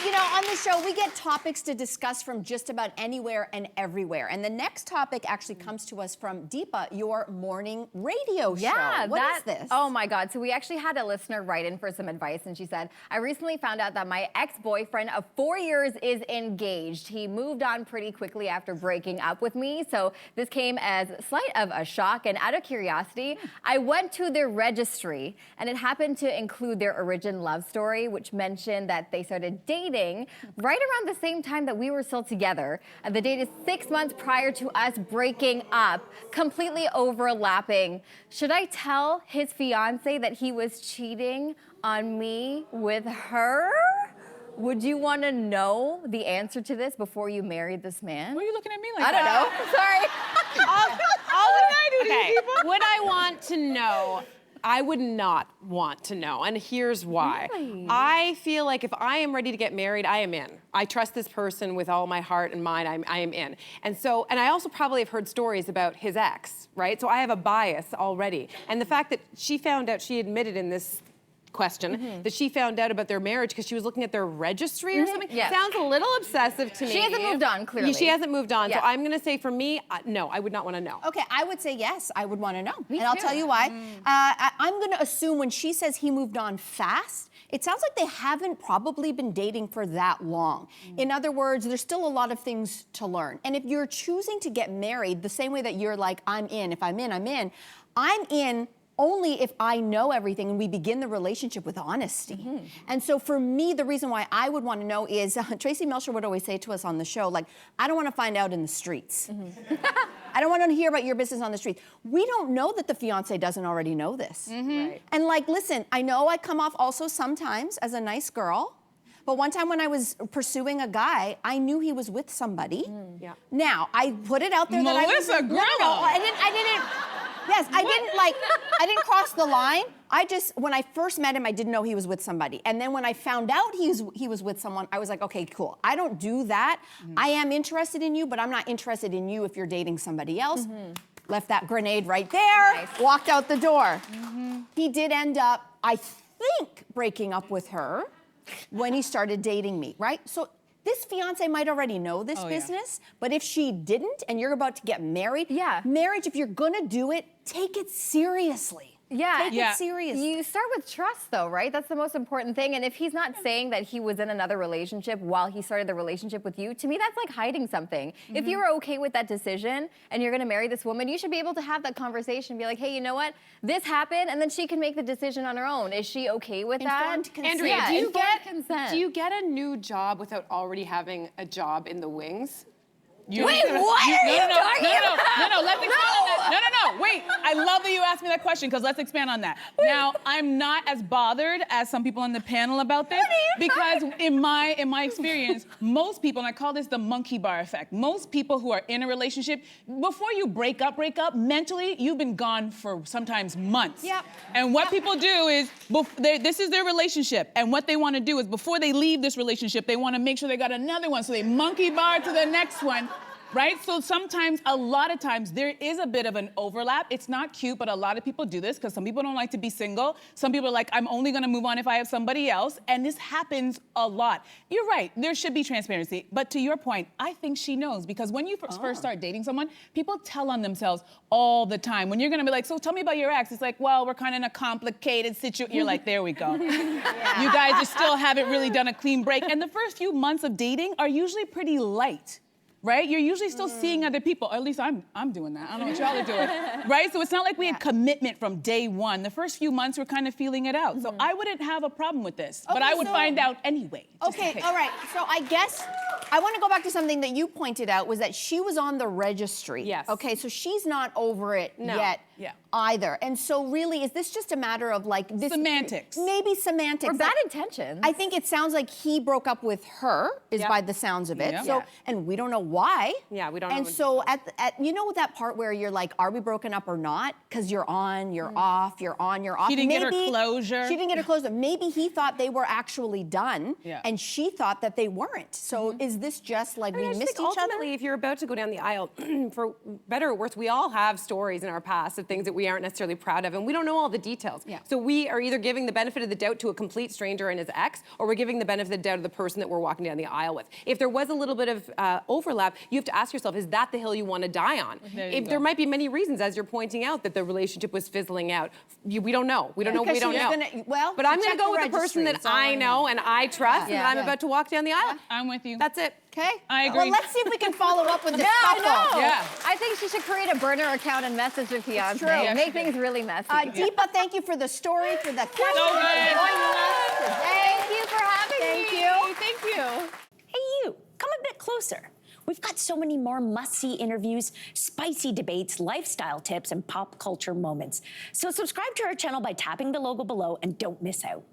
You know, on the show, we get topics to discuss from just about anywhere and everywhere. And the next topic actually comes to us from Deepa, your morning radio show. What is this? Oh my God. So we actually had a listener write in for some advice, and she said, I recently found out that my ex-boyfriend of 4 years is engaged. He moved on pretty quickly after breaking up with me. So this came as slight of a shock, and out of curiosity, I went to their registry, and it happened to include their origin love story, which mentioned that they started dating right around the same time that we were still together. And they dated 6 months prior to us breaking up, completely overlapping. Should I tell his fiance that he was cheating on me with her? Would you want to know the answer to this before you married this man? Why are you looking at me like I don't that? know. Sorry. Would I want to know? I would not want to know, and here's why. Really? I feel like if I am ready to get married, I am in. I trust this person with all my heart and mind, I am in. And I also probably have heard stories about his ex, right? So I have a bias already. And the fact that she found out, she admitted in this question, that she found out about their marriage because she was looking at their registry or something. Yes. Sounds a little obsessive to me. She hasn't moved on, clearly. She hasn't moved on, Yeah. so I'm gonna say for me, no, I would not wanna know. Okay, I would say yes, I would want to know. Me and I'll too. tell you why. I'm going to assume when she says he moved on fast, it sounds like they haven't probably been dating for that long. In other words, there's still a lot of things to learn. And if you're choosing to get married the same way that you're like, I'm in, if I'm in, I'm in, I'm in only if I know everything and we begin the relationship with honesty. And so for me, the reason why I would want to know is, Tracy Melcher would always say to us on the show, like, I don't want to find out in the streets. I don't want to hear about your business on the streets. We don't know that the fiance doesn't already know this. Right. And like, listen, I know I come off also sometimes as a nice girl, but one time when I was pursuing a guy, I knew he was with somebody. Yeah. Now, I put it out there that I was... Melissa Grelo. I didn't... Yes, I didn't cross the line. When I first met him, I didn't know he was with somebody. And then when I found out he was with someone, I was like, okay, cool. I don't do that. I am interested in you, but I'm not interested in you if you're dating somebody else. Left that grenade right there, Nice. walked out the door. He did end up, I think, breaking up with her when he started dating me, right? So this fiance might already know this business, but if she didn't and you're about to get married, marriage, if you're gonna do it, take it seriously. Yeah. Take it seriously. You start with trust, though, right? That's the most important thing. And if he's not saying that he was in another relationship while he started the relationship with you, to me, that's like hiding something. If you're okay with that decision and you're going to marry this woman, you should be able to have that conversation and be like, hey, you know what? This happened, and then she can make the decision on her own. Is she okay with Informed that? consent. Andrea, Yeah, do you informed consent. do you get a new job without already having a job in the wings? Wait, what are you talking about? No, let's expand on that. No, wait. I love that you asked me that question because let's expand on that. Now, I'm not as bothered as some people on the panel about this because in my experience, most people, and I call this the monkey bar effect, most people who are in a relationship, before you break up, mentally, you've been gone for sometimes months. Yep. And what people do is, this is their relationship, and what they want to do is before they leave this relationship, they want to make sure they got another one, so they monkey bar to the next one. Right? So sometimes, a lot of times, there is a bit of an overlap. It's not cute, but a lot of people do this because some people don't like to be single. Some people are like, I'm only gonna move on if I have somebody else. And this happens a lot. You're right, there should be transparency. But to your point, I think she knows because when you first start dating someone, people tell on themselves all the time. When you're gonna be like, so tell me about your ex, it's like, well, we're kind of in a complicated situation. You're like, there we go. You guys just still haven't really done a clean break. And the first few months of dating are usually pretty light. Right? You're usually still seeing other people. Or at least I'm doing that. I don't know what y'all are doing. Right? So it's not like we had commitment from day one. The first few months, we're kind of feeling it out. So I wouldn't have a problem with this. But I would find out anyway. Okay, all right. So I guess I want to go back to something that you pointed out was that she was on the registry. Yes. Okay, so she's not over it yet either. And so really, is this just a matter of like this? Semantics. Maybe semantics. Or bad intentions. I think it sounds like he broke up with her, is by the sounds of it. Yeah. So, and we don't know why. Yeah, we don't know. And so at you know that part where you're like, are we broken up or not? Because you're on, you're off, you're on, you're off. She didn't get her closure. She didn't get her closure. Maybe he thought they were actually done, Yeah. and she thought that they weren't. So is is this just like I mean, we I just missed think each other? ultimately, if you're about to go down the aisle, for better or worse, we all have stories in our past of things that we aren't necessarily proud of, and we don't know all the details. Yeah. So we are either giving the benefit of the doubt to a complete stranger and his ex, or we're giving the benefit of the doubt to the person that we're walking down the aisle with. If there was a little bit of overlap, you have to ask yourself, is that the hill you want to die on? There might be many reasons, as you're pointing out, that the relationship was fizzling out. We don't know. We don't know. Because We don't she know. was gonna- well, but I'm check going to go the with the person registry, that that's all I I know and I trust, and Yeah. I'm about to walk down the aisle. I'm with you. That's it. Okay. I agree. Well, let's see if we can follow up with this I couple. know. Yeah. I think she should create a burner account and message the fiance. true. Yeah, Make things really messy. Deepa, thank you for the story, for the question, So for good. joining us today. Thank you for having Thank me. you. Thank you. Hey, you, come a bit closer. We've got so many more must-see interviews, spicy debates, lifestyle tips, and pop culture moments. So subscribe to our channel by tapping the logo below and don't miss out.